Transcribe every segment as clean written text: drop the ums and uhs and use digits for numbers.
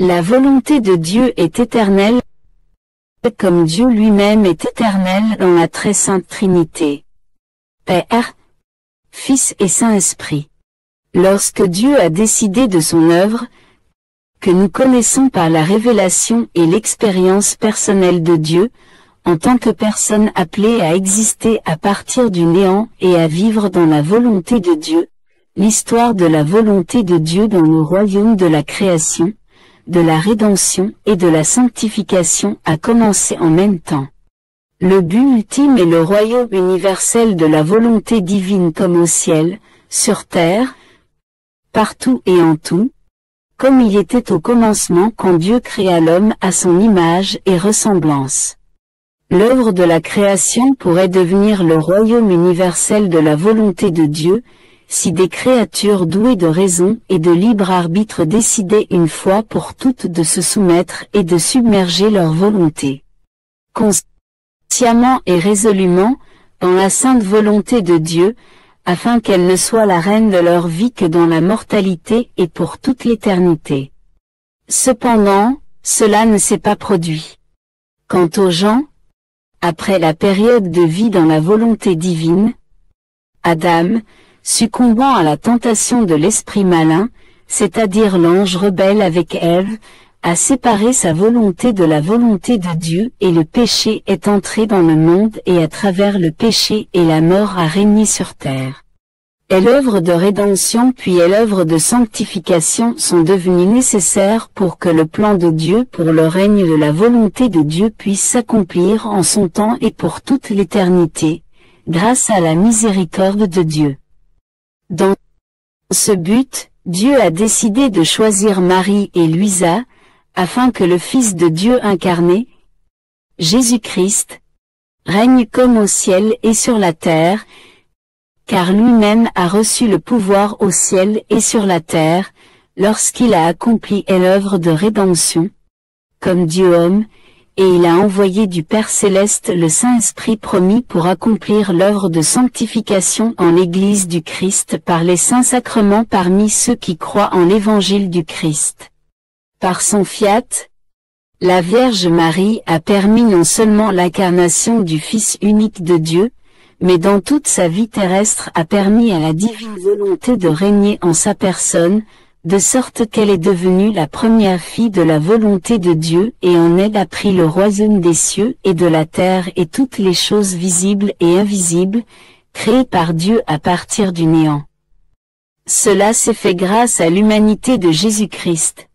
La volonté de Dieu est éternelle, comme Dieu lui-même est éternel dans la très sainte Trinité. Père, Fils et Saint-Esprit. Lorsque Dieu a décidé de son œuvre, que nous connaissons par la révélation et l'expérience personnelle de Dieu, en tant que personne appelée à exister à partir du néant et à vivre dans la volonté de Dieu, l'histoire de la volonté de Dieu dans le royaume de la création, de la rédemption et de la sanctification a commencé en même temps. Le but ultime est le royaume universel de la volonté divine comme au ciel, sur terre, partout et en tout, comme il était au commencement quand Dieu créa l'homme à son image et ressemblance. L'œuvre de la création pourrait devenir le royaume universel de la volonté de Dieu, si des créatures douées de raison et de libre arbitre décidaient une fois pour toutes de se soumettre et de submerger leur volonté consciemment et résolument, dans la sainte volonté de Dieu, afin qu'elle ne soit la reine de leur vie que dans la mortalité et pour toute l'éternité. Cependant, cela ne s'est pas produit. Quant aux gens, après la période de vie dans la volonté divine, Adam, succombant à la tentation de l'esprit malin, c'est-à-dire l'ange rebelle avec Ève, a séparé sa volonté de la volonté de Dieu et le péché est entré dans le monde et à travers le péché et la mort a régné sur terre. Et l'œuvre de rédemption puis et l'œuvre de sanctification sont devenues nécessaires pour que le plan de Dieu pour le règne de la volonté de Dieu puisse s'accomplir en son temps et pour toute l'éternité, grâce à la miséricorde de Dieu. Dans ce but, Dieu a décidé de choisir Marie et Luisa, afin que le Fils de Dieu incarné, Jésus-Christ, règne comme au ciel et sur la terre, car lui-même a reçu le pouvoir au ciel et sur la terre, lorsqu'il a accompli l'œuvre de rédemption, comme Dieu homme, et il a envoyé du Père céleste le Saint-Esprit promis pour accomplir l'œuvre de sanctification en l'Église du Christ par les saints sacrements parmi ceux qui croient en l'Évangile du Christ. Par son fiat, la Vierge Marie a permis non seulement l'incarnation du Fils unique de Dieu, mais dans toute sa vie terrestre a permis à la divine volonté de régner en sa personne, de sorte qu'elle est devenue la première fille de la volonté de Dieu et en elle a pris le royaume des cieux et de la terre et toutes les choses visibles et invisibles, créées par Dieu à partir du néant. Cela s'est fait grâce à l'humanité de Jésus-Christ,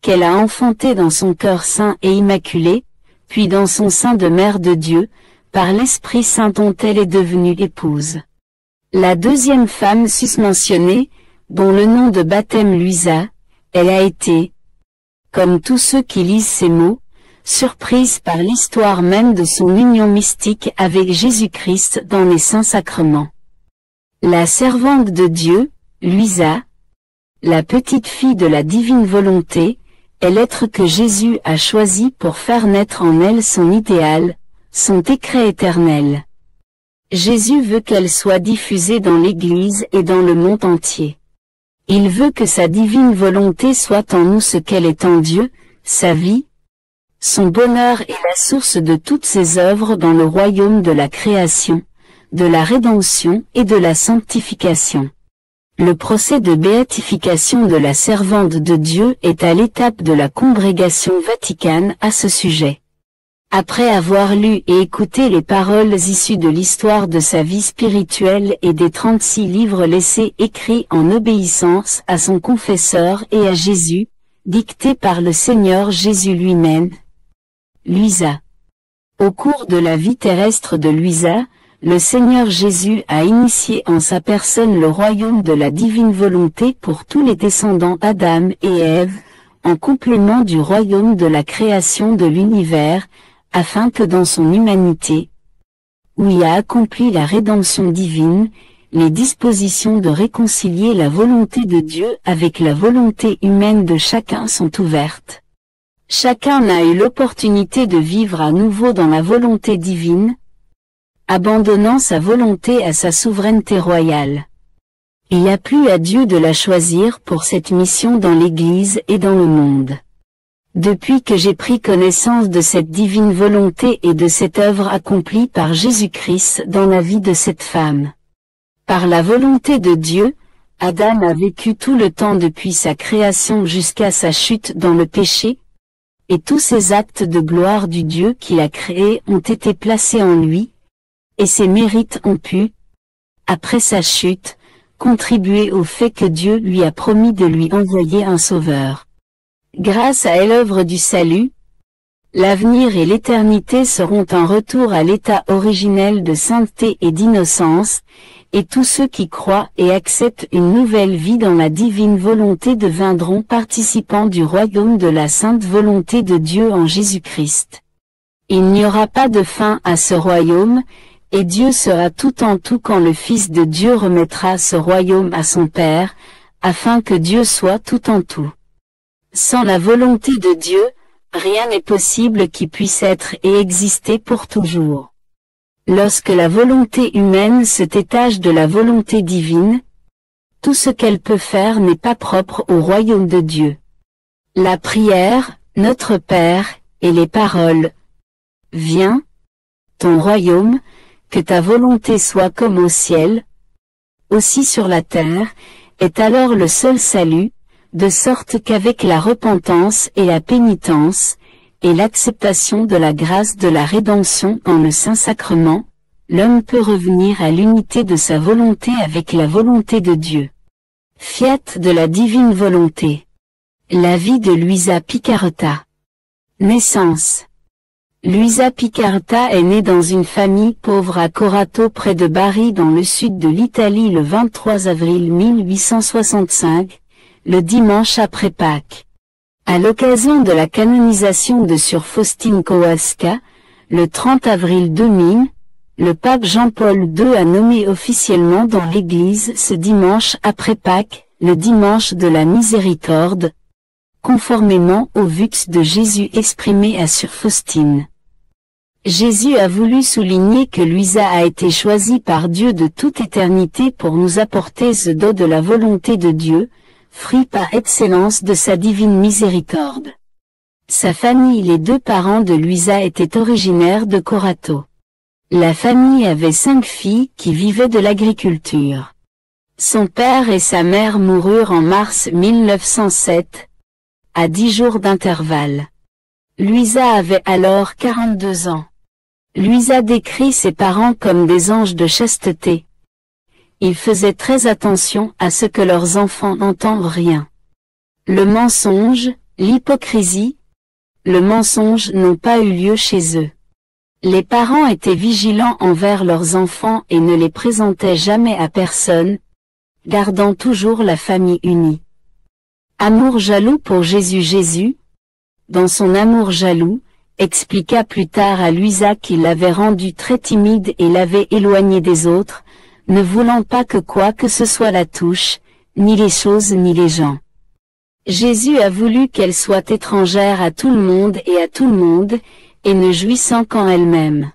qu'elle a enfanté dans son cœur saint et immaculé, puis dans son sein de Mère de Dieu, par l'Esprit Saint dont elle est devenue l'épouse. La deuxième femme susmentionnée, dont le nom de baptême Luisa, elle a été, comme tous ceux qui lisent ces mots, surprise par l'histoire même de son union mystique avec Jésus-Christ dans les saints sacrements. La servante de Dieu, Luisa, la petite fille de la divine volonté, est l'être que Jésus a choisi pour faire naître en elle son idéal, son décret éternel. Jésus veut qu'elle soit diffusée dans l'Église et dans le monde entier. Il veut que sa divine volonté soit en nous ce qu'elle est en Dieu, sa vie, son bonheur et la source de toutes ses œuvres dans le royaume de la création, de la rédemption et de la sanctification. Le procès de béatification de la servante de Dieu est à l'étape de la congrégation vaticane à ce sujet. Après avoir lu et écouté les paroles issues de l'histoire de sa vie spirituelle et des 36 livres laissés écrits en obéissance à son confesseur et à Jésus, dictés par le Seigneur Jésus lui-même, Luisa. Au cours de la vie terrestre de Luisa, le Seigneur Jésus a initié en sa personne le royaume de la divine volonté pour tous les descendants d'Adam et Ève, en complément du royaume de la création de l'univers, afin que dans son humanité, où il a accompli la rédemption divine, les dispositions de réconcilier la volonté de Dieu avec la volonté humaine de chacun sont ouvertes. Chacun a eu l'opportunité de vivre à nouveau dans la volonté divine, abandonnant sa volonté à sa souveraineté royale. Il a plu à Dieu de la choisir pour cette mission dans l'Église et dans le monde. Depuis que j'ai pris connaissance de cette divine volonté et de cette œuvre accomplie par Jésus-Christ dans la vie de cette femme. Par la volonté de Dieu, Adam a vécu tout le temps depuis sa création jusqu'à sa chute dans le péché, et tous ces actes de gloire du Dieu qui a créé ont été placés en lui, et ses mérites ont pu, après sa chute, contribuer au fait que Dieu lui a promis de lui envoyer un sauveur. Grâce à l'œuvre du salut, l'avenir et l'éternité seront un retour à l'état originel de sainteté et d'innocence, et tous ceux qui croient et acceptent une nouvelle vie dans la divine volonté deviendront participants du royaume de la sainte volonté de Dieu en Jésus-Christ. Il n'y aura pas de fin à ce royaume, et Dieu sera tout en tout quand le Fils de Dieu remettra ce royaume à son Père, afin que Dieu soit tout en tout. Sans la volonté de Dieu, rien n'est possible qui puisse être et exister pour toujours. Lorsque la volonté humaine se détache de la volonté divine, tout ce qu'elle peut faire n'est pas propre au royaume de Dieu. La prière, Notre Père, et les paroles « Viens, ton royaume, que ta volonté soit comme au ciel, aussi sur la terre » est alors le seul salut, de sorte qu'avec la repentance et la pénitence, et l'acceptation de la grâce de la rédemption dans le Saint-Sacrement, l'homme peut revenir à l'unité de sa volonté avec la volonté de Dieu. Fiat de la divine volonté. La vie de Luisa Piccarreta. Naissance. Luisa Piccarreta est née dans une famille pauvre à Corato près de Bari dans le sud de l'Italie le 23 avril 1865, le dimanche après Pâques. À l'occasion de la canonisation de Sœur Faustine Kowalska, le 30 avril 2000, le pape Jean-Paul II a nommé officiellement dans l'Église ce dimanche après Pâques, le dimanche de la miséricorde, conformément au vœu de Jésus exprimé à Sœur Faustine. Jésus a voulu souligner que Luisa a été choisie par Dieu de toute éternité pour nous apporter ce don de la volonté de Dieu, fruit par excellence de sa divine miséricorde. Sa famille et les deux parents de Luisa étaient originaires de Corato. La famille avait 5 filles qui vivaient de l'agriculture. Son père et sa mère moururent en mars 1907, à 10 jours d'intervalle. Luisa avait alors 42 ans. Luisa décrit ses parents comme des anges de chasteté. Ils faisaient très attention à ce que leurs enfants n'entendent rien. Le mensonge, l'hypocrisie, le mensonge n'ont pas eu lieu chez eux. Les parents étaient vigilants envers leurs enfants et ne les présentaient jamais à personne, gardant toujours la famille unie. Amour jaloux pour Jésus. Dans son amour jaloux, expliqua plus tard à Luisa qu'il l'avait rendue très timide et l'avait éloignée des autres, ne voulant pas que quoi que ce soit la touche, ni les choses ni les gens. Jésus a voulu qu'elle soit étrangère à tout le monde, et ne jouissant qu'en elle-même.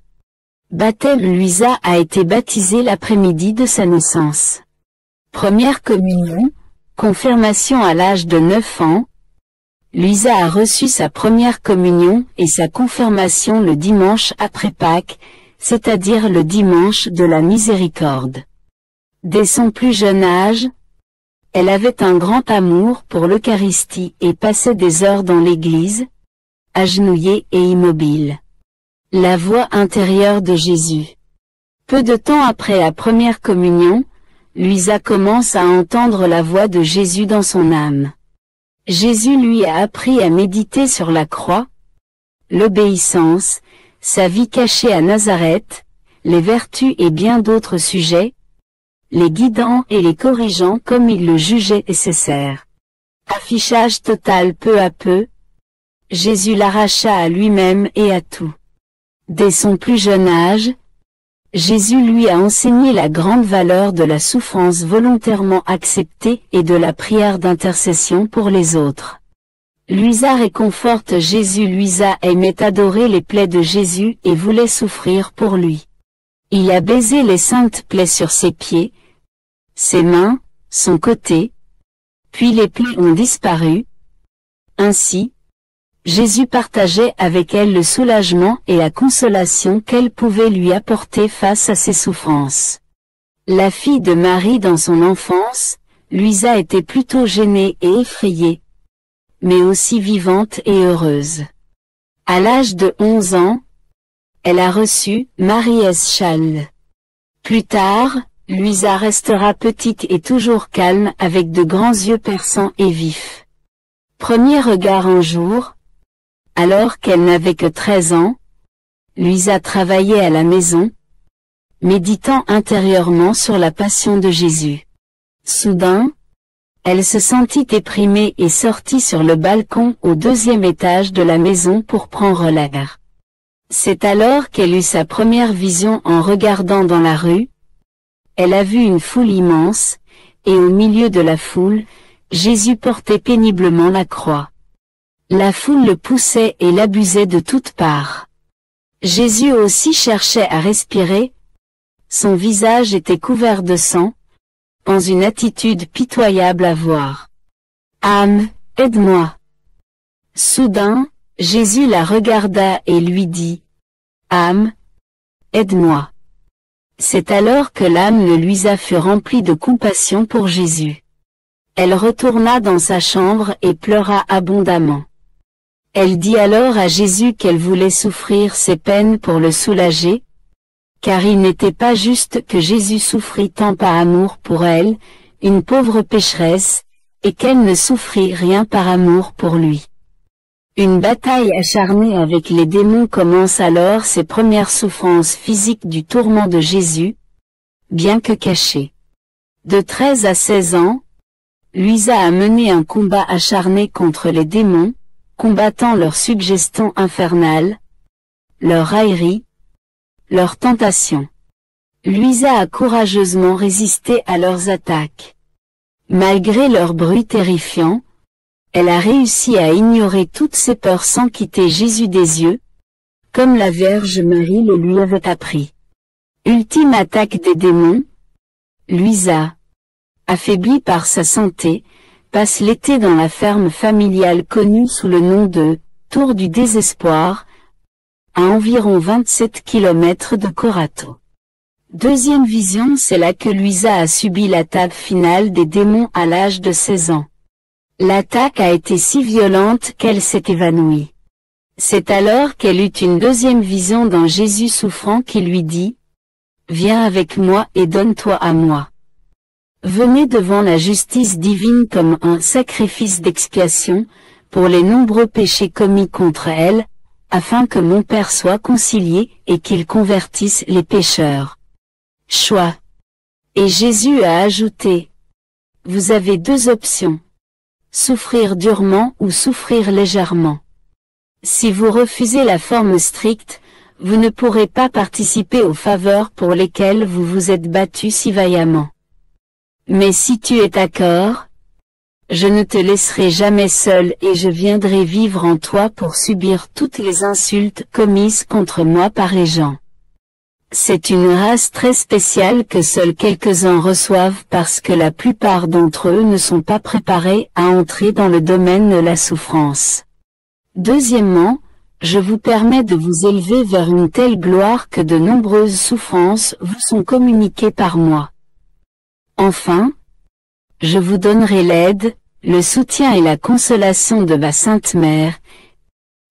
Baptême. Luisa a été baptisée l'après-midi de sa naissance. Première communion, confirmation à l'âge de 9 ans. Luisa a reçu sa première communion et sa confirmation le dimanche après Pâques, c'est-à-dire le dimanche de la miséricorde. Dès son plus jeune âge, elle avait un grand amour pour l'Eucharistie et passait des heures dans l'église, agenouillée et immobile. La voix intérieure de Jésus. Peu de temps après la première communion, Luisa commence à entendre la voix de Jésus dans son âme. Jésus lui a appris à méditer sur la croix, l'obéissance, sa vie cachée à Nazareth, les vertus et bien d'autres sujets, les guidant et les corrigeant comme il le jugeait nécessaire. Affichage total. Peu à peu, Jésus l'arracha à lui-même et à tout. Dès son plus jeune âge, Jésus lui a enseigné la grande valeur de la souffrance volontairement acceptée et de la prière d'intercession pour les autres. Luisa réconforte Jésus. Luisa aimait adorer les plaies de Jésus et voulait souffrir pour lui. Il a baisé les saintes plaies sur ses pieds, ses mains, son côté, puis les plaies ont disparu. Ainsi, Jésus partageait avec elle le soulagement et la consolation qu'elle pouvait lui apporter face à ses souffrances. La fille de Marie dans son enfance, Luisa était plutôt gênée et effrayée, mais aussi vivante et heureuse. À l'âge de 11 ans, elle a reçu Marie Eschal. Plus tard, Luisa restera petite et toujours calme avec de grands yeux perçants et vifs. Premier regard un jour, alors qu'elle n'avait que 13 ans, Luisa travaillait à la maison, méditant intérieurement sur la passion de Jésus. Soudain, elle se sentit déprimée et sortit sur le balcon au 2e étage de la maison pour prendre l'air. C'est alors qu'elle eut sa première vision en regardant dans la rue. Elle a vu une foule immense, et au milieu de la foule, Jésus portait péniblement la croix. La foule le poussait et l'abusait de toutes parts. Jésus aussi cherchait à respirer. Son visage était couvert de sang, dans une attitude pitoyable à voir. « Âme, aide-moi !» Soudain, Jésus la regarda et lui dit « Âme, aide-moi !» C'est alors que l'âme de Luisa fut remplie de compassion pour Jésus. Elle retourna dans sa chambre et pleura abondamment. Elle dit alors à Jésus qu'elle voulait souffrir ses peines pour le soulager, car il n'était pas juste que Jésus souffrit tant par amour pour elle, une pauvre pécheresse, et qu'elle ne souffrit rien par amour pour lui. Une bataille acharnée avec les démons commence alors ses premières souffrances physiques du tourment de Jésus, bien que cachées. De 13 à 16 ans, Luisa a mené un combat acharné contre les démons, combattant leurs suggestions infernales, leurs railleries, leurs tentations. Luisa a courageusement résisté à leurs attaques. Malgré leur bruit terrifiant, elle a réussi à ignorer toutes ses peurs sans quitter Jésus des yeux, comme la Vierge Marie le lui avait appris. Ultime attaque des démons, Luisa, affaiblie par sa santé, passe l'été dans la ferme familiale connue sous le nom de « Tour du désespoir », à environ 27 km de Corato. Deuxième vision, c'est là que Luisa a subi l'attaque finale des démons à l'âge de 16 ans. L'attaque a été si violente qu'elle s'est évanouie. C'est alors qu'elle eut une deuxième vision d'un Jésus souffrant qui lui dit « Viens avec moi et donne-toi à moi. Venez devant la justice divine comme un sacrifice d'expiation pour les nombreux péchés commis contre elle, afin que mon Père soit concilié et qu'il convertisse les pécheurs. » Choix. Et Jésus a ajouté « Vous avez deux options. Souffrir durement ou souffrir légèrement. Si vous refusez la forme stricte, vous ne pourrez pas participer aux faveurs pour lesquelles vous vous êtes battu si vaillamment. Mais si tu es d'accord, je ne te laisserai jamais seul et je viendrai vivre en toi pour subir toutes les insultes commises contre moi par les gens. C'est une race très spéciale que seuls quelques-uns reçoivent parce que la plupart d'entre eux ne sont pas préparés à entrer dans le domaine de la souffrance. Deuxièmement, je vous permets de vous élever vers une telle gloire que de nombreuses souffrances vous sont communiquées par moi. Enfin, je vous donnerai l'aide, le soutien et la consolation de ma Sainte Mère,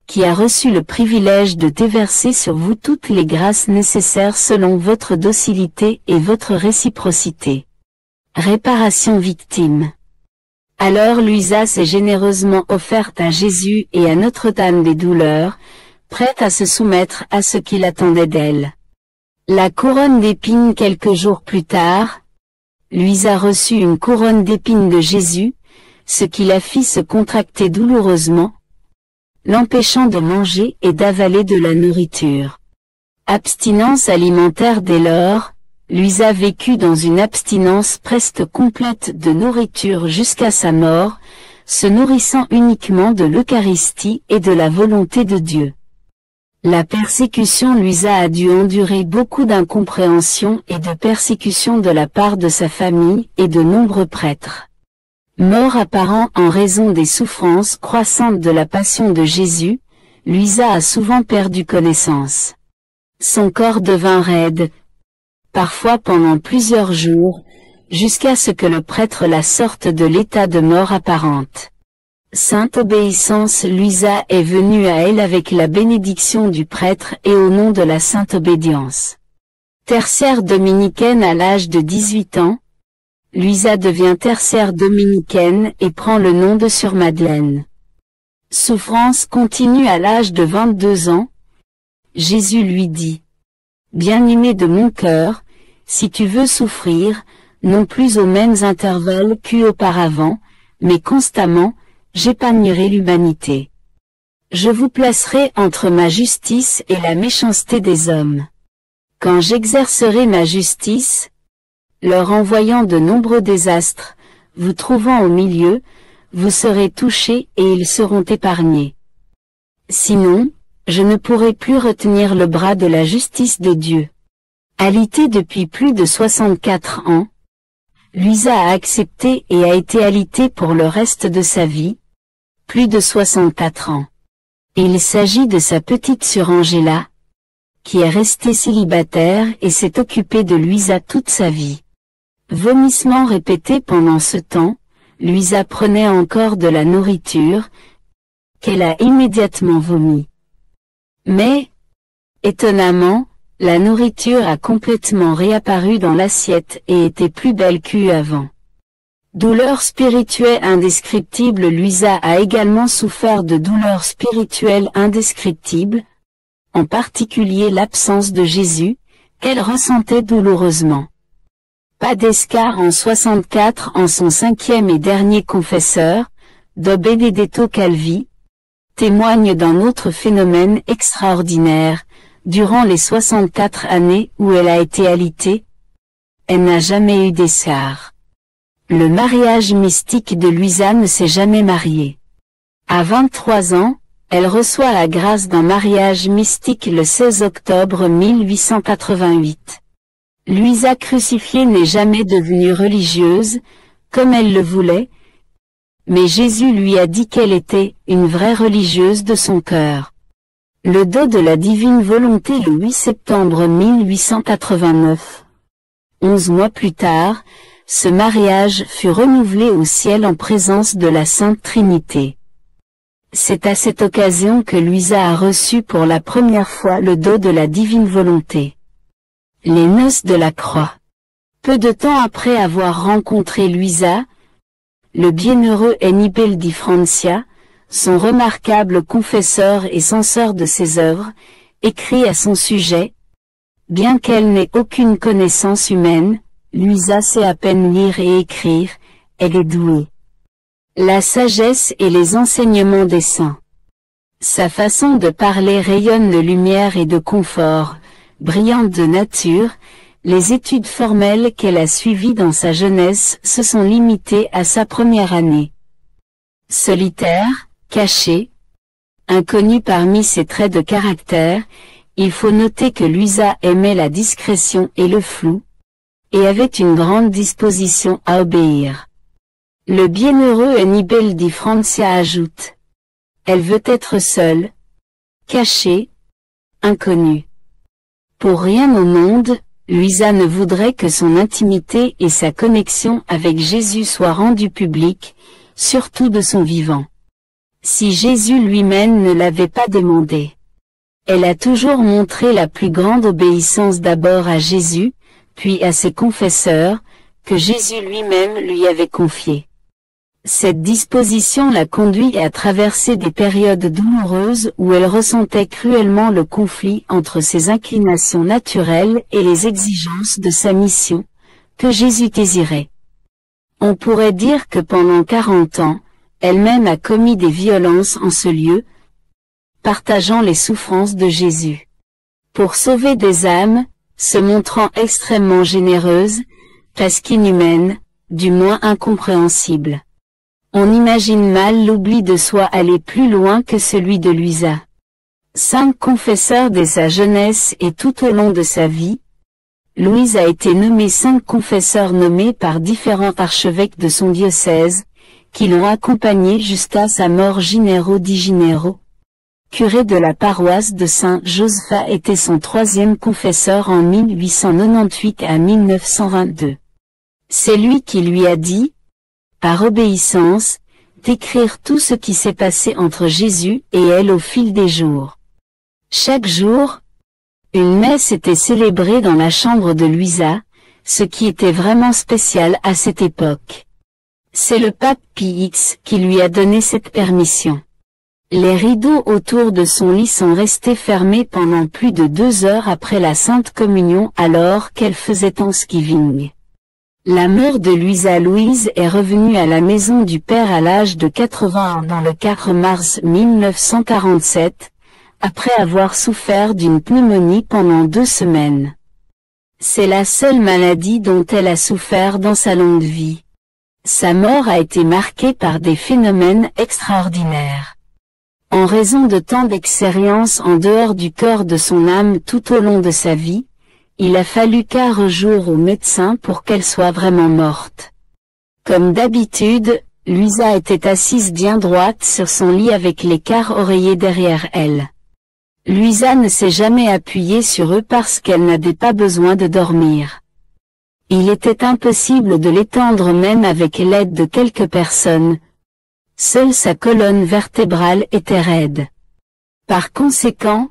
qui a reçu le privilège de déverser sur vous toutes les grâces nécessaires selon votre docilité et votre réciprocité. Réparation victime. Alors Luisa s'est généreusement offerte à Jésus et à Notre-Dame des douleurs, prête à se soumettre à ce qu'il attendait d'elle. La couronne d'épines quelques jours plus tard, Luisa reçut une couronne d'épines de Jésus, ce qui la fit se contracter douloureusement, l'empêchant de manger et d'avaler de la nourriture. Abstinence alimentaire dès lors, Luisa vécut dans une abstinence presque complète de nourriture jusqu'à sa mort, se nourrissant uniquement de l'Eucharistie et de la volonté de Dieu. La persécution Luisa a dû endurer beaucoup d'incompréhension et de persécution de la part de sa famille et de nombreux prêtres. Mort apparent en raison des souffrances croissantes de la passion de Jésus, Luisa a souvent perdu connaissance. Son corps devint raide, parfois pendant plusieurs jours, jusqu'à ce que le prêtre la sorte de l'état de mort apparente. Sainte Obéissance Luisa est venue à elle avec la bénédiction du prêtre et au nom de la Sainte Obédience. Tertiaire dominicaine à l'âge de 18 ans, Luisa devient tertiaire dominicaine et prend le nom de Sœur Madeleine. Souffrance continue à l'âge de 22 ans. Jésus lui dit: Bien-aimé de mon cœur, si tu veux souffrir, non plus aux mêmes intervalles qu'auparavant, mais constamment, j'épargnerai l'humanité. Je vous placerai entre ma justice et la méchanceté des hommes. Quand j'exercerai ma justice, leur envoyant de nombreux désastres, vous trouvant au milieu, vous serez touchés et ils seront épargnés. Sinon, je ne pourrai plus retenir le bras de la justice de Dieu. Alitée depuis plus de 64 ans, Luisa a accepté et a été alitée pour le reste de sa vie, plus de 64 ans. Il s'agit de sa petite sœur Angela, qui est restée célibataire et s'est occupée de Luisa toute sa vie. Vomissements répétés pendant ce temps, Luisa prenait encore de la nourriture, qu'elle a immédiatement vomi. Mais, étonnamment, la nourriture a complètement réapparu dans l'assiette et était plus belle qu'avant. Douleur spirituelle indescriptible. Luisa a également souffert de douleurs spirituelles indescriptibles, en particulier l'absence de Jésus, qu'elle ressentait douloureusement. Pas d'escar en 64 en son cinquième et dernier confesseur, Do Benedetto Calvi, témoigne d'un autre phénomène extraordinaire. Durant les 64 années où elle a été alitée, elle n'a jamais eu d'escar. Le mariage mystique de Luisa ne s'est jamais marié. À 23 ans, elle reçoit la grâce d'un mariage mystique le 16 octobre 1888. Luisa crucifiée n'est jamais devenue religieuse, comme elle le voulait, mais Jésus lui a dit qu'elle était une vraie religieuse de son cœur. Le dos de la divine volonté le 8 septembre 1889. 11 mois plus tard, ce mariage fut renouvelé au ciel en présence de la Sainte Trinité. C'est à cette occasion que Luisa a reçu pour la première fois le don de la divine volonté. Les noces de la croix. Peu de temps après avoir rencontré Luisa, le bienheureux Annibale di Francia, son remarquable confesseur et censeur de ses œuvres, écrit à son sujet: bien qu'elle n'ait aucune connaissance humaine, Luisa sait à peine lire et écrire, elle est douée. La sagesse et les enseignements des saints. Sa façon de parler rayonne de lumière et de confort, brillante de nature. Les études formelles qu'elle a suivies dans sa jeunesse se sont limitées à sa première année. Solitaire, cachée, inconnue parmi ses traits de caractère, il faut noter que Luisa aimait la discrétion et le flou, et avait une grande disposition à obéir. Le bienheureux Annibale di Francia ajoute: elle veut être seule, cachée, inconnue. Pour rien au monde, Luisa ne voudrait que son intimité et sa connexion avec Jésus soient rendues publiques, surtout de son vivant. Si Jésus lui-même ne l'avait pas demandé. Elle a toujours montré la plus grande obéissance d'abord à Jésus, puis à ses confesseurs, que Jésus lui-même lui avait confiés. Cette disposition l'a conduit à traverser des périodes douloureuses où elle ressentait cruellement le conflit entre ses inclinations naturelles et les exigences de sa mission, que Jésus désirait. On pourrait dire que pendant 40 ans, elle-même a commis des violences en ce lieu, partageant les souffrances de Jésus. Pour sauver des âmes, se montrant extrêmement généreuse, presque inhumaine, du moins incompréhensible. On imagine mal l'oubli de soi aller plus loin que celui de Luisa. 5 confesseurs dès sa jeunesse et tout au long de sa vie. Louise a été nommée 5 confesseurs nommés par différents archevêques de son diocèse, qui l'ont accompagné jusqu'à sa mort. Ginero di Ginero, curé de la paroisse de Saint-Joseph, était son troisième confesseur en 1898 à 1922. C'est lui qui lui a dit, par obéissance, d'écrire tout ce qui s'est passé entre Jésus et elle au fil des jours. Chaque jour, une messe était célébrée dans la chambre de Luisa, ce qui était vraiment spécial à cette époque. C'est le pape Pie X qui lui a donné cette permission. Les rideaux autour de son lit sont restés fermés pendant plus de 2 heures après la Sainte Communion alors qu'elle faisait Thanksgiving. La mort de Luisa Louise est revenue à la maison du père à l'âge de 80 ans le 4 mars 1947, après avoir souffert d'une pneumonie pendant 2 semaines. C'est la seule maladie dont elle a souffert dans sa longue vie. Sa mort a été marquée par des phénomènes extraordinaires. En raison de tant d'expériences en dehors du corps de son âme tout au long de sa vie, il a fallu 4 jours au médecin pour qu'elle soit vraiment morte. Comme d'habitude, Luisa était assise bien droite sur son lit avec les 4 oreillers derrière elle. Luisa ne s'est jamais appuyée sur eux parce qu'elle n'avait pas besoin de dormir. Il était impossible de l'étendre même avec l'aide de quelques personnes. Seule sa colonne vertébrale était raide. Par conséquent,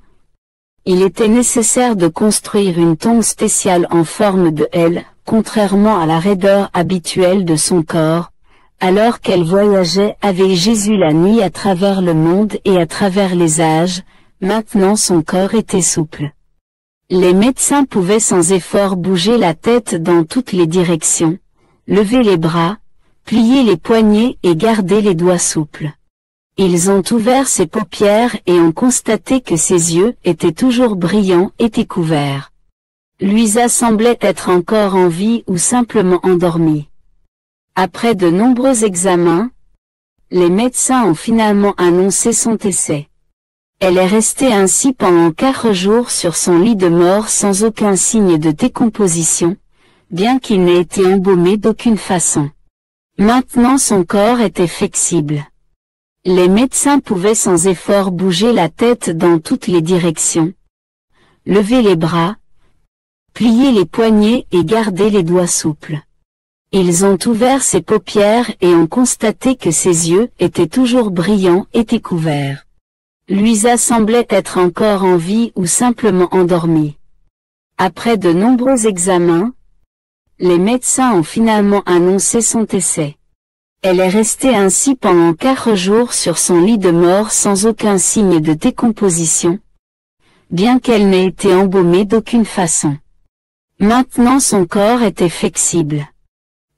il était nécessaire de construire une tombe spéciale en forme de L, contrairement à la raideur habituelle de son corps, alors qu'elle voyageait avec Jésus la nuit à travers le monde et à travers les âges. Maintenant son corps était souple. Les médecins pouvaient sans effort bouger la tête dans toutes les directions, lever les bras, plier les poignets et garder les doigts souples. Ils ont ouvert ses paupières et ont constaté que ses yeux étaient toujours brillants et couverts. Luisa semblait être encore en vie ou simplement endormie. Après de nombreux examens, les médecins ont finalement annoncé son décès. Elle est restée ainsi pendant 4 jours sur son lit de mort sans aucun signe de décomposition, bien qu'il n'ait été embaumé d'aucune façon. Maintenant son corps était flexible. Les médecins pouvaient sans effort bouger la tête dans toutes les directions, lever les bras, plier les poignets et garder les doigts souples. Ils ont ouvert ses paupières et ont constaté que ses yeux étaient toujours brillants et couverts. Luisa semblait être encore en vie ou simplement endormie. Après de nombreux examens, les médecins ont finalement annoncé son décès. Elle est restée ainsi pendant 4 jours sur son lit de mort sans aucun signe de décomposition, bien qu'elle n'ait été embaumée d'aucune façon. Maintenant son corps était flexible.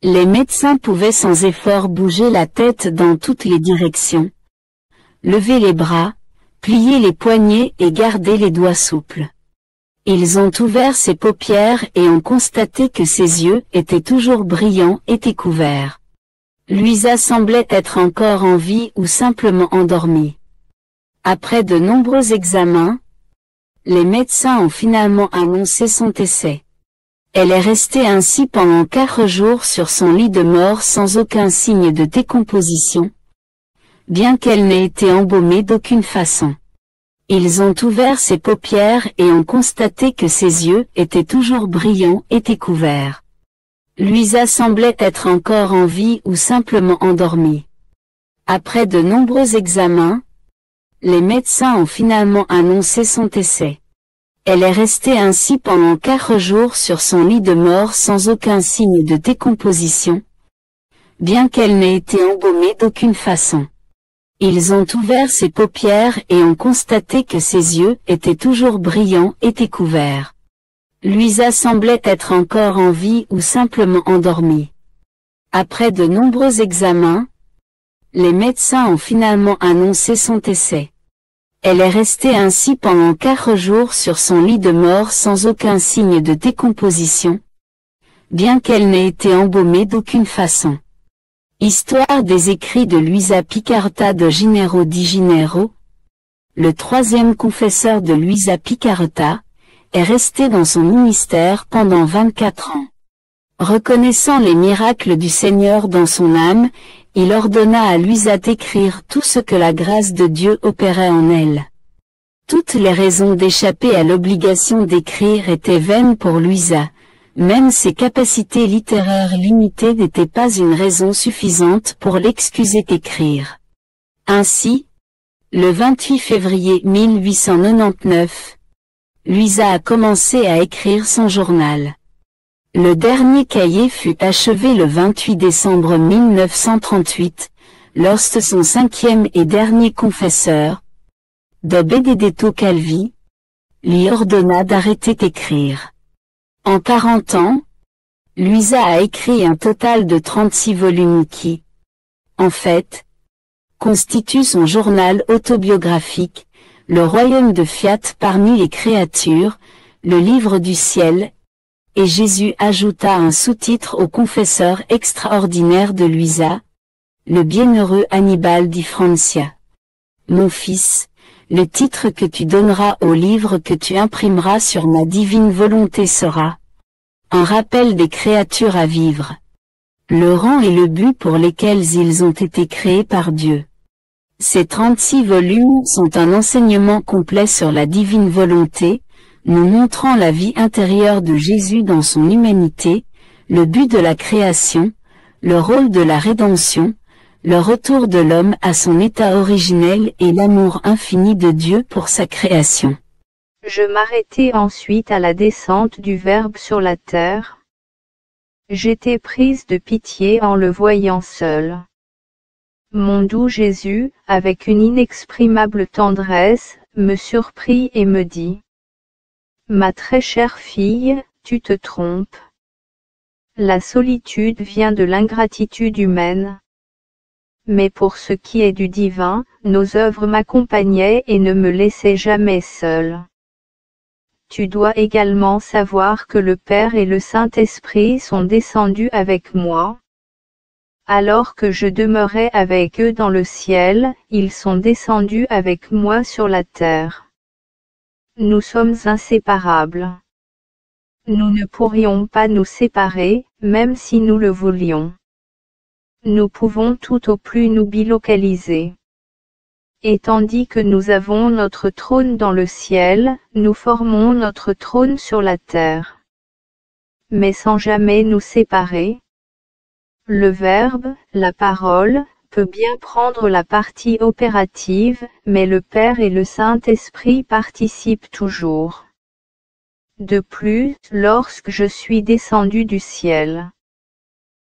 Les médecins pouvaient sans effort bouger la tête dans toutes les directions, lever les bras, plier les poignets et garder les doigts souples. Ils ont ouvert ses paupières et ont constaté que ses yeux étaient toujours brillants et couverts. Luisa semblait être encore en vie ou simplement endormie. Après de nombreux examens, les médecins ont finalement annoncé son décès. Elle est restée ainsi pendant 4 jours sur son lit de mort sans aucun signe de décomposition, bien qu'elle n'ait été embaumée d'aucune façon. Ils ont ouvert ses paupières et ont constaté que ses yeux étaient toujours brillants et couverts. Luisa semblait être encore en vie ou simplement endormie. Après de nombreux examens, les médecins ont finalement annoncé son décès. Elle est restée ainsi pendant 4 jours sur son lit de mort sans aucun signe de décomposition, bien qu'elle n'ait été embaumée d'aucune façon. Ils ont ouvert ses paupières et ont constaté que ses yeux étaient toujours brillants et couverts. Luisa semblait être encore en vie ou simplement endormie. Après de nombreux examens, les médecins ont finalement annoncé son décès. Elle est restée ainsi pendant 4 jours sur son lit de mort sans aucun signe de décomposition, bien qu'elle n'ait été embaumée d'aucune façon. Histoire des écrits de Luisa Piccarreta de Ginero di Ginero. Le 3e confesseur de Luisa Piccarreta est resté dans son ministère pendant 24 ans. Reconnaissant les miracles du Seigneur dans son âme, Il ordonna à Luisa d'écrire tout ce que la grâce de Dieu opérait en elle. Toutes les raisons d'échapper à l'obligation d'écrire étaient vaines pour Luisa. Même ses capacités littéraires limitées n'étaient pas une raison suffisante pour l'excuser d'écrire. Ainsi, le 28 février 1899, Luisa a commencé à écrire son journal. Le dernier cahier fut achevé le 28 décembre 1938, lorsque son cinquième et dernier confesseur, de Benedetto Calvi, lui ordonna d'arrêter d'écrire. En 40 ans, Luisa a écrit un total de 36 volumes qui, en fait, constituent son journal autobiographique, Le royaume de Fiat parmi les créatures, le livre du ciel, et Jésus ajouta un sous-titre au confesseur extraordinaire de Luisa, le bienheureux Annibal di Francia. Mon fils, le titre que tu donneras au livre que tu imprimeras sur ma divine volonté sera un rappel des créatures à vivre. Le rang et le but pour lesquels ils ont été créés par Dieu. Ces 36 volumes sont un enseignement complet sur la divine volonté, nous montrant la vie intérieure de Jésus dans son humanité, le but de la création, le rôle de la rédemption, le retour de l'homme à son état originel et l'amour infini de Dieu pour sa création. Je m'arrêtai ensuite à la descente du Verbe sur la terre. J'étais prise de pitié en le voyant seul. Mon doux Jésus, avec une inexprimable tendresse, me surprit et me dit : Ma très chère fille, tu te trompes. La solitude vient de l'ingratitude humaine. Mais pour ce qui est du divin, nos œuvres m'accompagnaient et ne me laissaient jamais seule. Tu dois également savoir que le Père et le Saint-Esprit sont descendus avec moi. Alors que je demeurais avec eux dans le ciel, ils sont descendus avec moi sur la terre. Nous sommes inséparables. Nous ne pourrions pas nous séparer, même si nous le voulions. Nous pouvons tout au plus nous bilocaliser. Et tandis que nous avons notre trône dans le ciel, nous formons notre trône sur la terre. Mais sans jamais nous séparer. Le Verbe, la parole, peut bien prendre la partie opérative, mais le Père et le Saint-Esprit participent toujours. De plus, lorsque je suis descendu du ciel.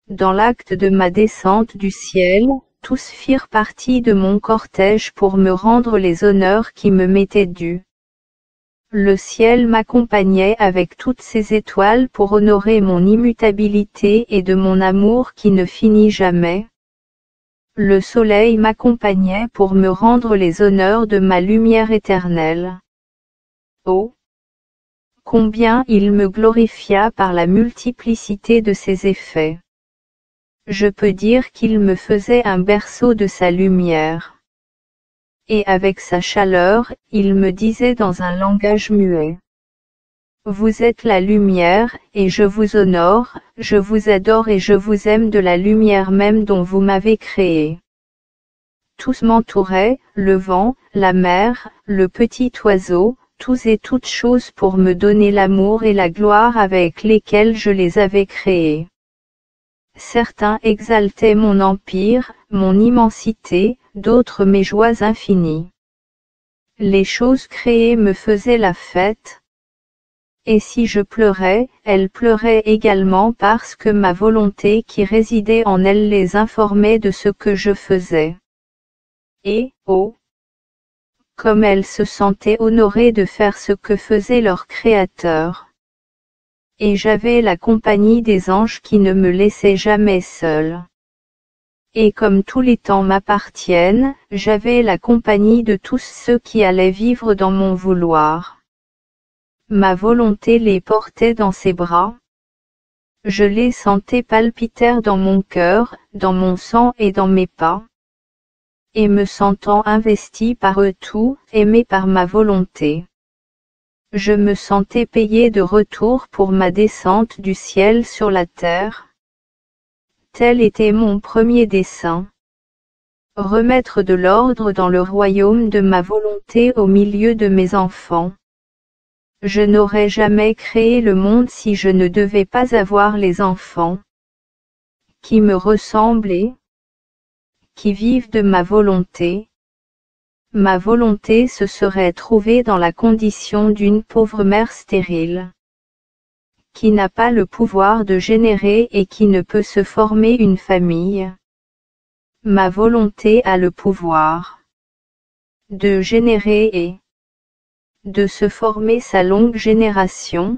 Dans l'acte de ma descente du ciel, tous firent partie de mon cortège pour me rendre les honneurs qui me m'étaient dus. Le ciel m'accompagnait avec toutes ses étoiles pour honorer mon immutabilité et de mon amour qui ne finit jamais. Le soleil m'accompagnait pour me rendre les honneurs de ma lumière éternelle. Oh! Combien il me glorifia par la multiplicité de ses effets. Je peux dire qu'il me faisait un berceau de sa lumière. Et avec sa chaleur, il me disait dans un langage muet. Vous êtes la lumière, et je vous honore, je vous adore et je vous aime de la lumière même dont vous m'avez créé. Tous m'entouraient, le vent, la mer, le petit oiseau, tous et toutes choses pour me donner l'amour et la gloire avec lesquels je les avais créés. Certains exaltaient mon empire, mon immensité, d'autres mes joies infinies. Les choses créées me faisaient la fête. Et si je pleurais, elles pleuraient également parce que ma volonté qui résidait en elles les informait de ce que je faisais. Et, oh! Comme elles se sentaient honorées de faire ce que faisait leur Créateur. Et j'avais la compagnie des anges qui ne me laissaient jamais seule. Et comme tous les temps m'appartiennent, j'avais la compagnie de tous ceux qui allaient vivre dans mon vouloir. Ma volonté les portait dans ses bras. Je les sentais palpiter dans mon cœur, dans mon sang et dans mes pas. Et me sentant investi par eux tout, aimé par ma volonté. Je me sentais payé de retour pour ma descente du ciel sur la terre. Tel était mon premier dessein. remettre de l'ordre dans le royaume de ma volonté au milieu de mes enfants. Je n'aurais jamais créé le monde si je ne devais pas avoir les enfants qui me ressemblent et qui vivent de ma volonté. Ma volonté se serait trouvée dans la condition d'une pauvre mère stérile, qui n'a pas le pouvoir de générer et qui ne peut se former une famille. Ma volonté a le pouvoir de générer et de se former sa longue génération,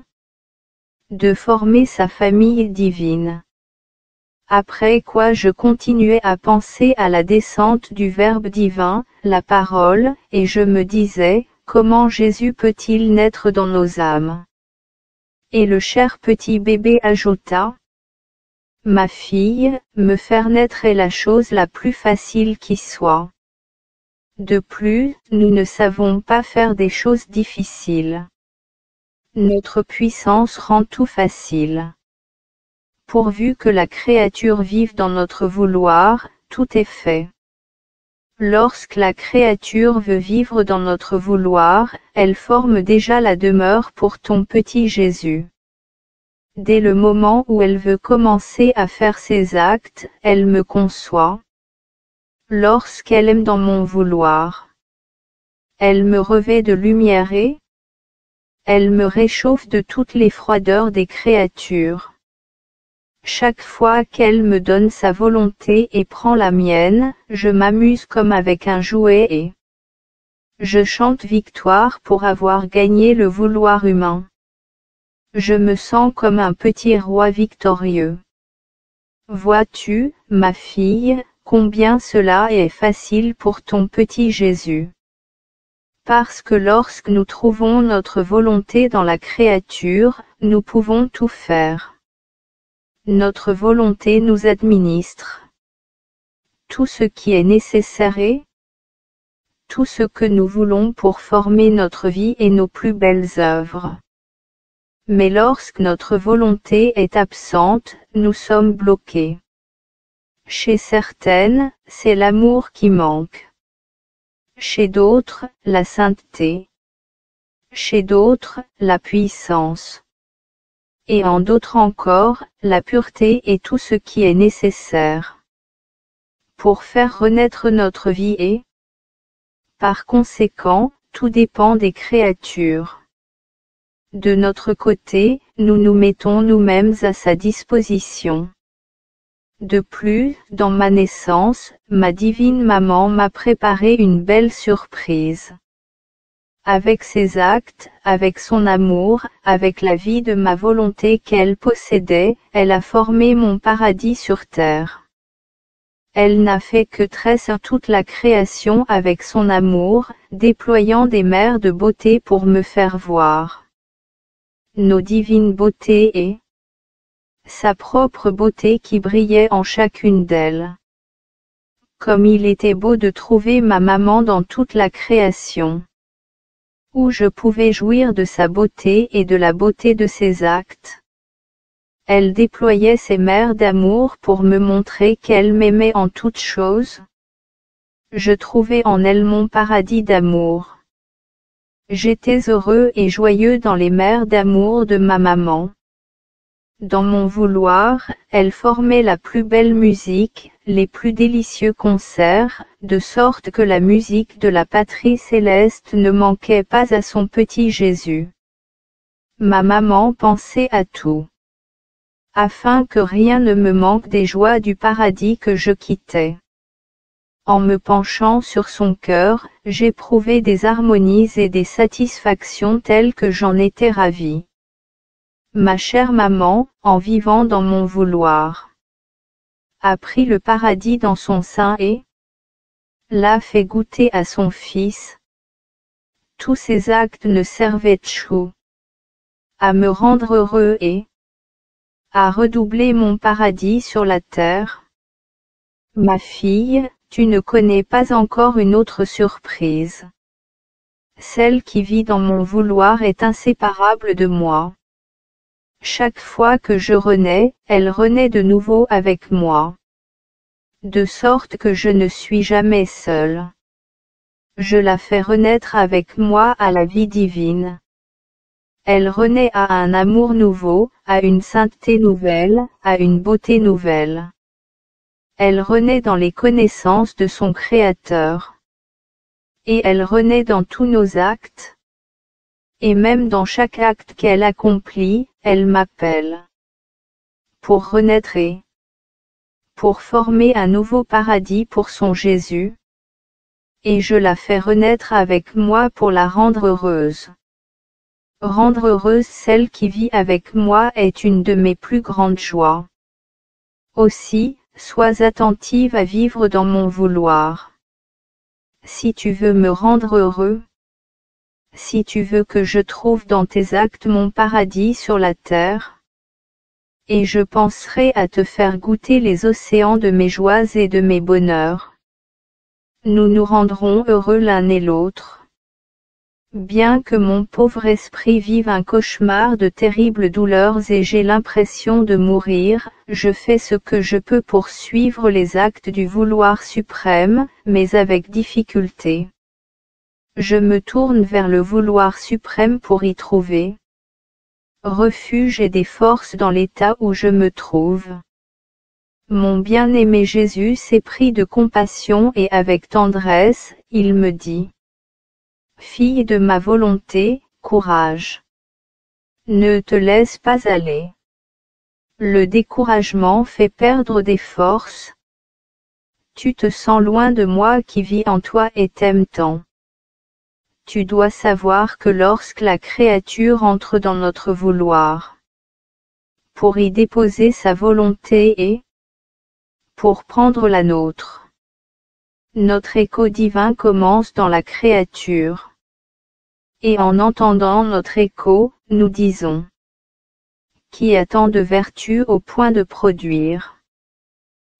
de former sa famille divine. Après quoi je continuais à penser à la descente du Verbe divin, la parole, et je me disais, comment Jésus peut-il naître dans nos âmes? Et le cher petit bébé ajouta, ma fille, me faire naître est la chose la plus facile qui soit. De plus, nous ne savons pas faire des choses difficiles. Notre puissance rend tout facile. Pourvu que la créature vive dans notre vouloir, tout est fait. Lorsque la créature veut vivre dans notre vouloir, elle forme déjà la demeure pour ton petit Jésus. Dès le moment où elle veut commencer à faire ses actes, elle me conçoit. Lorsqu'elle aime dans mon vouloir, elle me revêt de lumière et elle me réchauffe de toutes les froideurs des créatures. Chaque fois qu'elle me donne sa volonté et prend la mienne, je m'amuse comme avec un jouet et je chante victoire pour avoir gagné le vouloir humain. Je me sens comme un petit roi victorieux. Vois-tu, ma fille, combien cela est facile pour ton petit Jésus. Parce que lorsque nous trouvons notre volonté dans la créature, nous pouvons tout faire. Notre volonté nous administre tout ce qui est nécessaire et tout ce que nous voulons pour former notre vie et nos plus belles œuvres. Mais lorsque notre volonté est absente, nous sommes bloqués. Chez certaines, c'est l'amour qui manque. Chez d'autres, la sainteté. Chez d'autres, la puissance. Et en d'autres encore, la pureté et tout ce qui est nécessaire pour faire renaître notre vie et, par conséquent, tout dépend des créatures. De notre côté, nous nous mettons nous-mêmes à sa disposition. De plus, dans ma naissance, ma divine maman m'a préparé une belle surprise. Avec ses actes, avec son amour, avec la vie de ma volonté qu'elle possédait, elle a formé mon paradis sur terre. Elle n'a fait que tresser toute la création avec son amour, déployant des mers de beauté pour me faire voir nos divines beautés et sa propre beauté qui brillait en chacune d'elles. Comme il était beau de trouver ma maman dans toute la création, où je pouvais jouir de sa beauté et de la beauté de ses actes. Elle déployait ses mers d'amour pour me montrer qu'elle m'aimait en toutes choses. Je trouvais en elle mon paradis d'amour. J'étais heureux et joyeux dans les mers d'amour de ma maman. Dans mon vouloir, elle formait la plus belle musique, les plus délicieux concerts, de sorte que la musique de la patrie céleste ne manquait pas à son petit Jésus. Ma maman pensait à tout, afin que rien ne me manque des joies du paradis que je quittais. En me penchant sur son cœur, j'éprouvais des harmonies et des satisfactions telles que j'en étais ravie. Ma chère maman, en vivant dans mon vouloir, a pris le paradis dans son sein et l'a fait goûter à son fils. Tous ses actes ne servaient chou à me rendre heureux et à redoubler mon paradis sur la terre. Ma fille, tu ne connais pas encore une autre surprise. Celle qui vit dans mon vouloir est inséparable de moi. Chaque fois que je renais, elle renaît de nouveau avec moi. de sorte que je ne suis jamais seul. Je la fais renaître avec moi à la vie divine. Elle renaît à un amour nouveau, à une sainteté nouvelle, à une beauté nouvelle. Elle renaît dans les connaissances de son Créateur. Et elle renaît dans tous nos actes. Et même dans chaque acte qu'elle accomplit, elle m'appelle. Pour renaître et pour former un nouveau paradis pour son Jésus. Et je la fais renaître avec moi pour la rendre heureuse. Rendre heureuse celle qui vit avec moi est une de mes plus grandes joies. Aussi, sois attentive à vivre dans mon vouloir. Si tu veux me rendre heureux, si tu veux que je trouve dans tes actes mon paradis sur la terre, et je penserai à te faire goûter les océans de mes joies et de mes bonheurs. Nous nous rendrons heureux l'un et l'autre. Bien que mon pauvre esprit vive un cauchemar de terribles douleurs et j'ai l'impression de mourir, je fais ce que je peux pour suivre les actes du vouloir suprême, mais avec difficulté. Je me tourne vers le vouloir suprême pour y trouver refuge et des forces dans l'état où je me trouve. Mon bien-aimé Jésus s'est pris de compassion et avec tendresse, il me dit: Fille de ma volonté, courage. Ne te laisse pas aller. Le découragement fait perdre des forces. Tu te sens loin de moi qui vis en toi et t'aime tant. Tu dois savoir que lorsque la créature entre dans notre vouloir, pour y déposer sa volonté et pour prendre la nôtre, notre écho divin commence dans la créature. Et en entendant notre écho, nous disons: Qui a tant de vertu au point de produire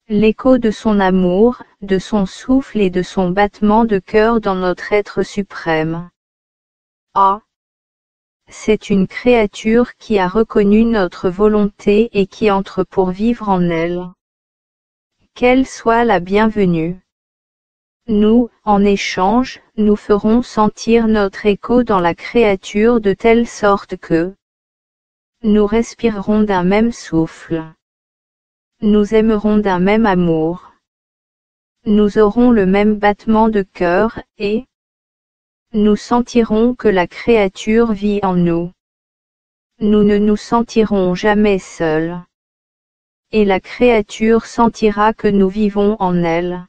l'écho de son amour, de son souffle et de son battement de cœur dans notre être suprême. Ah! C'est une créature qui a reconnu notre volonté et qui entre pour vivre en elle. Qu'elle soit la bienvenue. Nous, en échange, nous ferons sentir notre écho dans la créature de telle sorte que nous respirerons d'un même souffle. Nous aimerons d'un même amour. Nous aurons le même battement de cœur, et nous sentirons que la créature vit en nous. Nous ne nous sentirons jamais seuls. Et la créature sentira que nous vivons en elle.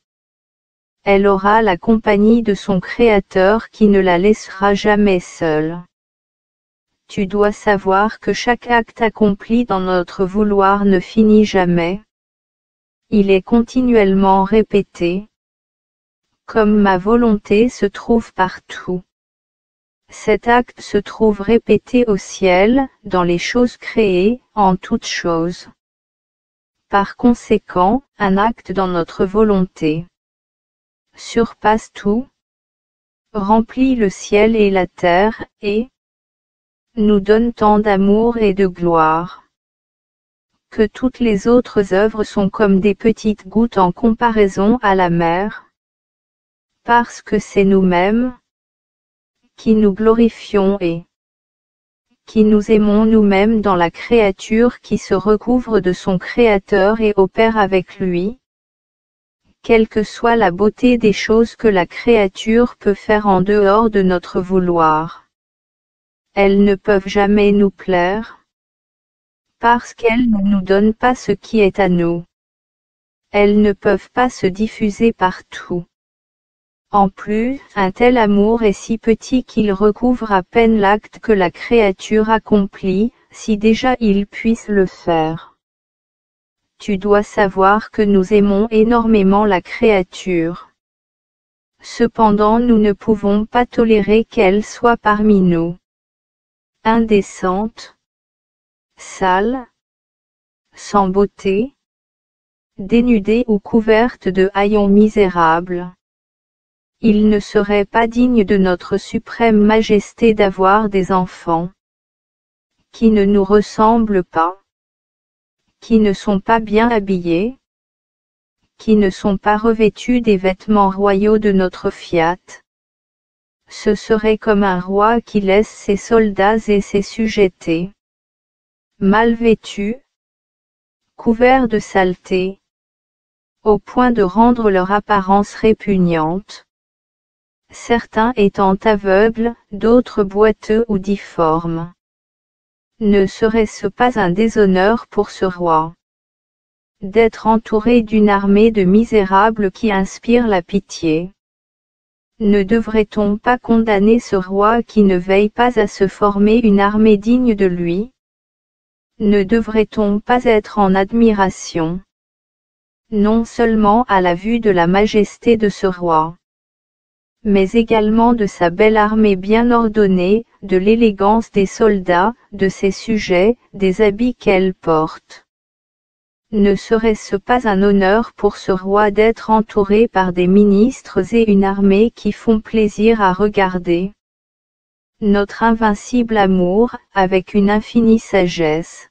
Elle aura la compagnie de son Créateur qui ne la laissera jamais seule. Tu dois savoir que chaque acte accompli dans notre vouloir ne finit jamais. Il est continuellement répété. Comme ma volonté se trouve partout. Cet acte se trouve répété au ciel, dans les choses créées, en toutes choses. Par conséquent, un acte dans notre volonté surpasse tout, remplit le ciel et la terre, et nous donne tant d'amour et de gloire, que toutes les autres œuvres sont comme des petites gouttes en comparaison à la mer, parce que c'est nous-mêmes qui nous glorifions et qui nous aimons nous-mêmes dans la créature qui se recouvre de son Créateur et opère avec lui. Quelle que soit la beauté des choses que la créature peut faire en dehors de notre vouloir, elles ne peuvent jamais nous plaire, parce qu'elles ne nous donnent pas ce qui est à nous. Elles ne peuvent pas se diffuser partout. En plus, un tel amour est si petit qu'il recouvre à peine l'acte que la créature accomplit, si déjà il puisse le faire. Tu dois savoir que nous aimons énormément la créature. Cependant nous ne pouvons pas tolérer qu'elle soit parmi nous indécente, sale, sans beauté, dénudée ou couverte de haillons misérables. Il ne serait pas digne de notre suprême majesté d'avoir des enfants qui ne nous ressemblent pas, qui ne sont pas bien habillés, qui ne sont pas revêtus des vêtements royaux de notre fiat. Ce serait comme un roi qui laisse ses soldats et ses sujétés mal vêtus, couverts de saleté, au point de rendre leur apparence répugnante, certains étant aveugles, d'autres boiteux ou difformes. Ne serait-ce pas un déshonneur pour ce roi d'être entouré d'une armée de misérables qui inspirent la pitié? Ne devrait-on pas condamner ce roi qui ne veille pas à se former une armée digne de lui? Ne devrait-on pas être en admiration, non seulement à la vue de la majesté de ce roi, mais également de sa belle armée bien ordonnée, de l'élégance des soldats, de ses sujets, des habits qu'elle porte? Ne serait-ce pas un honneur pour ce roi d'être entouré par des ministres et une armée qui font plaisir à regarder? Notre invincible amour, avec une infinie sagesse,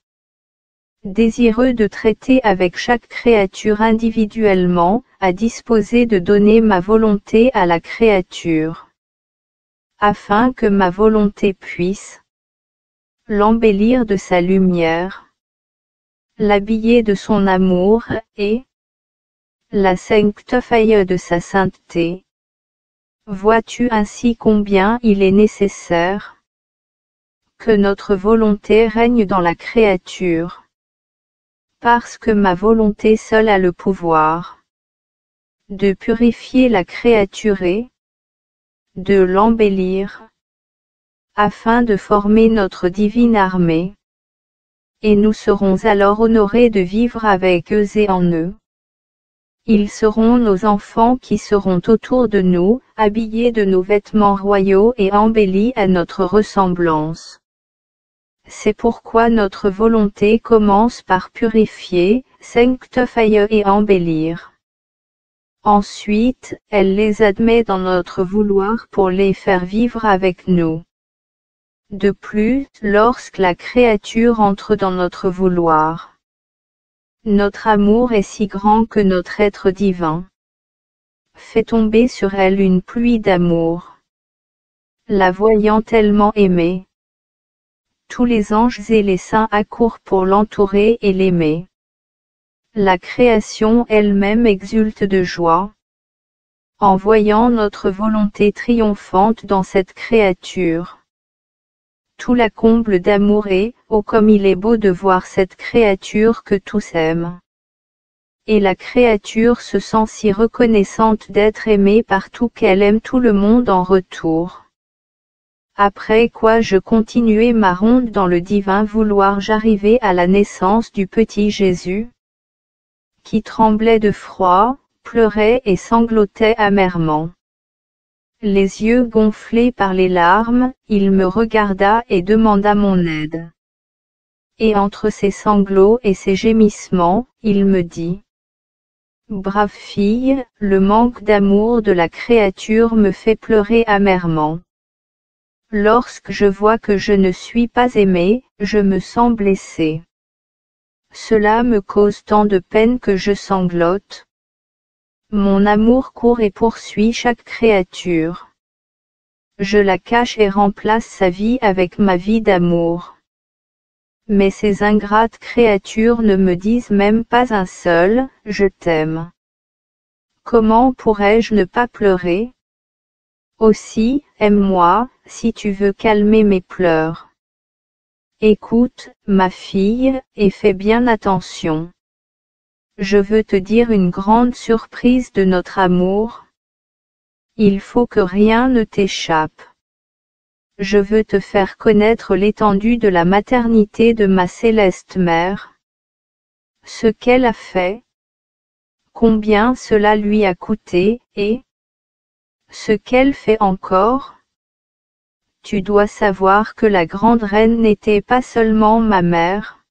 désireux de traiter avec chaque créature individuellement, a disposé de donner ma volonté à la créature, afin que ma volonté puisse l'embellir de sa lumière, l'habiller de son amour, et la sanctifier de sa sainteté. Vois-tu ainsi combien il est nécessaire que notre volonté règne dans la créature, parce que ma volonté seule a le pouvoir de purifier la créature et de l'embellir, afin de former notre divine armée, et nous serons alors honorés de vivre avec eux et en eux. Ils seront nos enfants qui seront autour de nous, habillés de nos vêtements royaux et embellis à notre ressemblance. C'est pourquoi notre volonté commence par purifier, sanctifier et embellir. Ensuite, elle les admet dans notre vouloir pour les faire vivre avec nous. De plus, lorsque la créature entre dans notre vouloir, notre amour est si grand que notre être divin fait tomber sur elle une pluie d'amour. La voyant tellement aimée, tous les anges et les saints accourent pour l'entourer et l'aimer. La création elle-même exulte de joie en voyant notre volonté triomphante dans cette créature. Tout la comble d'amour et, oh comme il est beau de voir cette créature que tous aiment. Et la créature se sent si reconnaissante d'être aimée par tout qu'elle aime tout le monde en retour. Après quoi je continuai ma ronde dans le divin vouloir, j'arrivai à la naissance du petit Jésus, qui tremblait de froid, pleurait et sanglotait amèrement. Les yeux gonflés par les larmes, il me regarda et demanda mon aide. Et entre ses sanglots et ses gémissements, il me dit: Brave fille, le manque d'amour de la créature me fait pleurer amèrement. Lorsque je vois que je ne suis pas aimée, je me sens blessée. Cela me cause tant de peine que je sanglote. Mon amour court et poursuit chaque créature. Je la cache et remplace sa vie avec ma vie d'amour. Mais ces ingrates créatures ne me disent même pas un seul « je t'aime ». Comment pourrais-je ne pas pleurer? Aussi, aime-moi, si tu veux calmer mes pleurs. Écoute, ma fille, et fais bien attention. Je veux te dire une grande surprise de notre amour. Il faut que rien ne t'échappe. Je veux te faire connaître l'étendue de la maternité de ma céleste mère. Ce qu'elle a fait, combien cela lui a coûté, et ce qu'elle fait encore. Tu dois savoir que la grande reine n'était pas seulement ma mère.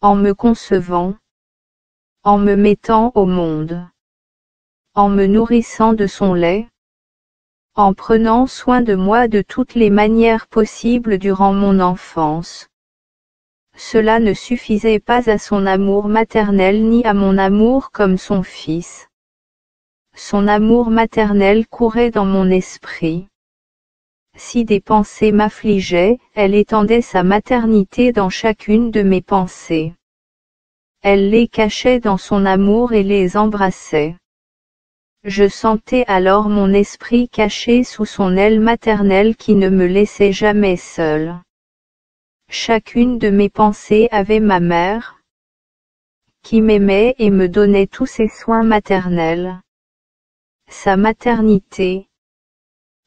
En me concevant, en me mettant au monde, en me nourrissant de son lait, en prenant soin de moi de toutes les manières possibles durant mon enfance. Cela ne suffisait pas à son amour maternel ni à mon amour comme son fils. Son amour maternel courait dans mon esprit. Si des pensées m'affligeaient, elle étendait sa maternité dans chacune de mes pensées. Elle les cachait dans son amour et les embrassait. Je sentais alors mon esprit caché sous son aile maternelle qui ne me laissait jamais seule. Chacune de mes pensées avait ma mère, qui m'aimait et me donnait tous ses soins maternels. Sa maternité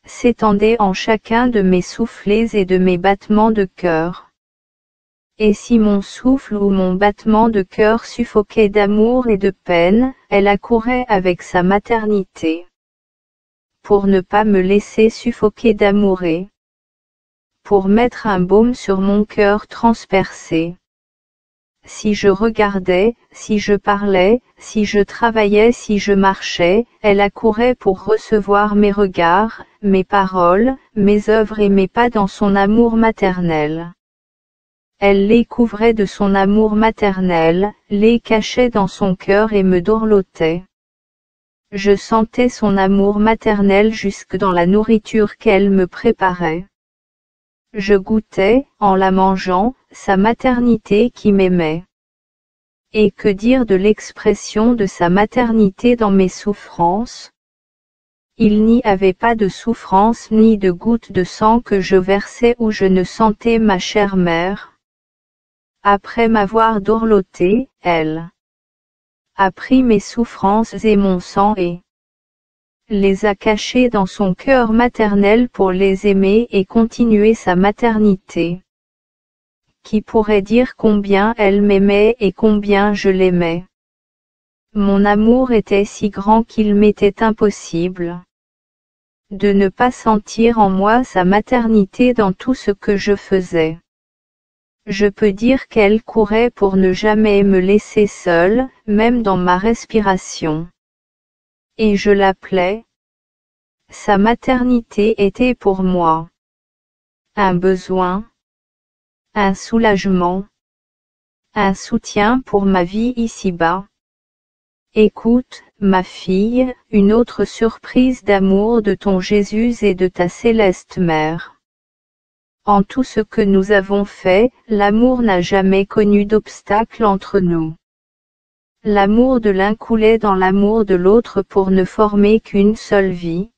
s'étendait en chacun de mes soufflets et de mes battements de cœur. Et si mon souffle ou mon battement de cœur suffoquait d'amour et de peine, elle accourait avec sa maternité, pour ne pas me laisser suffoquer d'amour et pour mettre un baume sur mon cœur transpercé. Si je regardais, si je parlais, si je travaillais, si je marchais, elle accourait pour recevoir mes regards, mes paroles, mes œuvres et mes pas dans son amour maternel. Elle les couvrait de son amour maternel, les cachait dans son cœur et me dorlotait. Je sentais son amour maternel jusque dans la nourriture qu'elle me préparait. Je goûtais, en la mangeant, sa maternité qui m'aimait. Et que dire de l'expression de sa maternité dans mes souffrances? Il n'y avait pas de souffrance ni de goutte de sang que je versais où je ne sentais ma chère mère. Après m'avoir dorloté, elle a pris mes souffrances et mon sang et les a cachées dans son cœur maternel pour les aimer et continuer sa maternité. Qui pourrait dire combien elle m'aimait et combien je l'aimais? Mon amour était si grand qu'il m'était impossible de ne pas sentir en moi sa maternité dans tout ce que je faisais. Je peux dire qu'elle courait pour ne jamais me laisser seule, même dans ma respiration. Et je l'appelais. Sa maternité était pour moi un besoin, un soulagement, un soutien pour ma vie ici-bas. Écoute, ma fille, une autre surprise d'amour de ton Jésus et de ta céleste mère. En tout ce que nous avons fait, l'amour n'a jamais connu d'obstacle entre nous. L'amour de l'un coulait dans l'amour de l'autre pour ne former qu'une seule vie.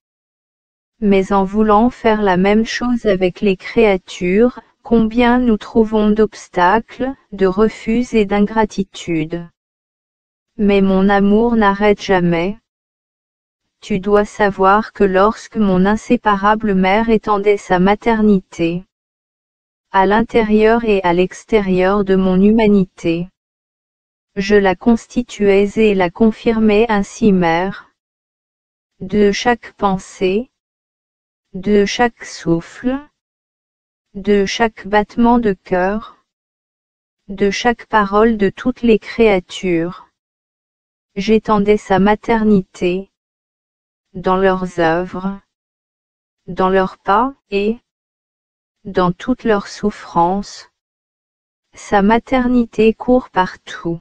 Mais en voulant faire la même chose avec les créatures, combien nous trouvons d'obstacles, de refus et d'ingratitude. Mais mon amour n'arrête jamais. Tu dois savoir que lorsque mon inséparable mère étendait sa maternité, à l'intérieur et à l'extérieur de mon humanité, je la constituais et la confirmais ainsi mère. De chaque pensée, de chaque souffle, de chaque battement de cœur, de chaque parole de toutes les créatures, j'étendais sa maternité, dans leurs œuvres, dans leurs pas et dans toutes leurs souffrances. Sa maternité court partout.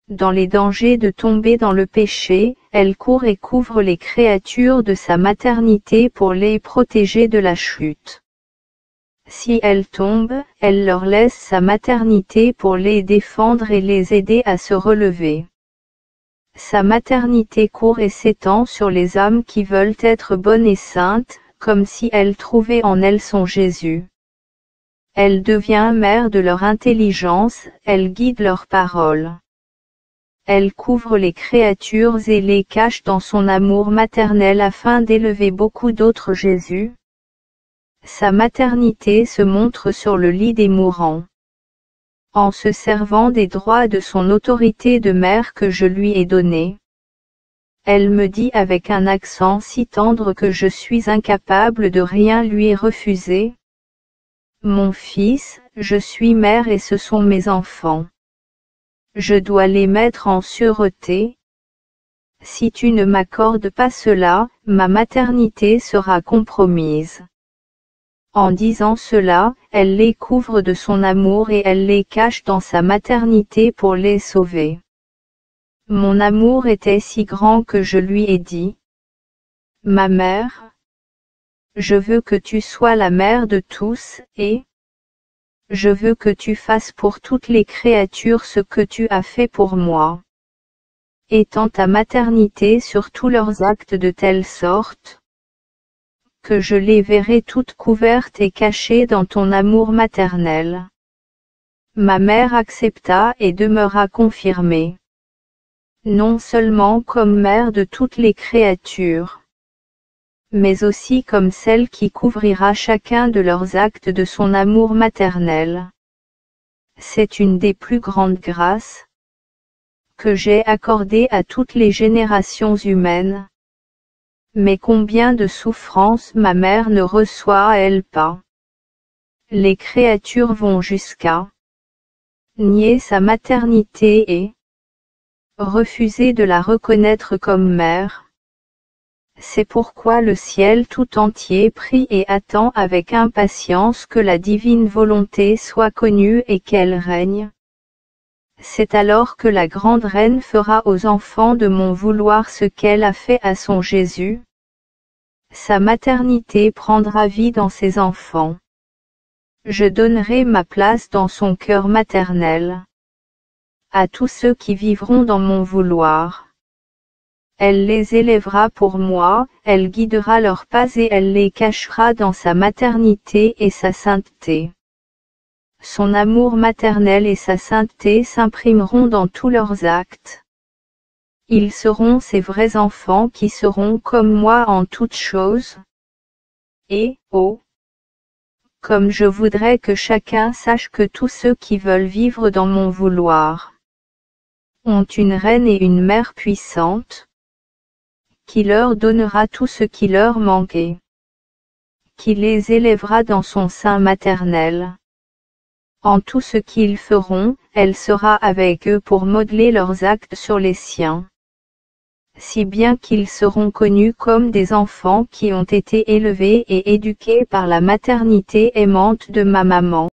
Dans les dangers de tomber dans le péché, elle court et couvre les créatures de sa maternité pour les protéger de la chute. Si elles tombent, elle leur laisse sa maternité pour les défendre et les aider à se relever. Sa maternité court et s'étend sur les âmes qui veulent être bonnes et saintes, comme si elle trouvait en elle son Jésus. Elle devient mère de leur intelligence, elle guide leurs paroles. Elle couvre les créatures et les cache dans son amour maternel afin d'élever beaucoup d'autres Jésus. Sa maternité se montre sur le lit des mourants. En se servant des droits de son autorité de mère que je lui ai donnés. Elle me dit avec un accent si tendre que je suis incapable de rien lui refuser. Mon fils, je suis mère et ce sont mes enfants. Je dois les mettre en sûreté. Si tu ne m'accordes pas cela, ma maternité sera compromise. En disant cela, elle les couvre de son amour et elle les cache dans sa maternité pour les sauver. Mon amour était si grand que je lui ai dit: Ma mère, je veux que tu sois la mère de tous, et je veux que tu fasses pour toutes les créatures ce que tu as fait pour moi. Étends ta maternité sur tous leurs actes de telle sorte que je les verrai toutes couvertes et cachées dans ton amour maternel. Ma mère accepta et demeura confirmée, non seulement comme mère de toutes les créatures, mais aussi comme celle qui couvrira chacun de leurs actes de son amour maternel. C'est une des plus grandes grâces que j'ai accordées à toutes les générations humaines. Mais combien de souffrances ma mère ne reçoit-elle pas? Les créatures vont jusqu'à nier sa maternité et refuser de la reconnaître comme mère. C'est pourquoi le ciel tout entier prie et attend avec impatience que la divine volonté soit connue et qu'elle règne. C'est alors que la grande reine fera aux enfants de mon vouloir ce qu'elle a fait à son Jésus. Sa maternité prendra vie dans ses enfants. Je donnerai ma place dans son cœur maternel à tous ceux qui vivront dans mon vouloir. Elle les élèvera pour moi, elle guidera leurs pas et elle les cachera dans sa maternité et sa sainteté. Son amour maternel et sa sainteté s'imprimeront dans tous leurs actes. Ils seront ses vrais enfants qui seront comme moi en toutes choses. Et, oh, comme je voudrais que chacun sache que tous ceux qui veulent vivre dans mon vouloir ont une reine et une mère puissante, qui leur donnera tout ce qui leur manquait, qui les élèvera dans son sein maternel. En tout ce qu'ils feront, elle sera avec eux pour modeler leurs actes sur les siens, si bien qu'ils seront connus comme des enfants qui ont été élevés et éduqués par la maternité aimante de ma maman.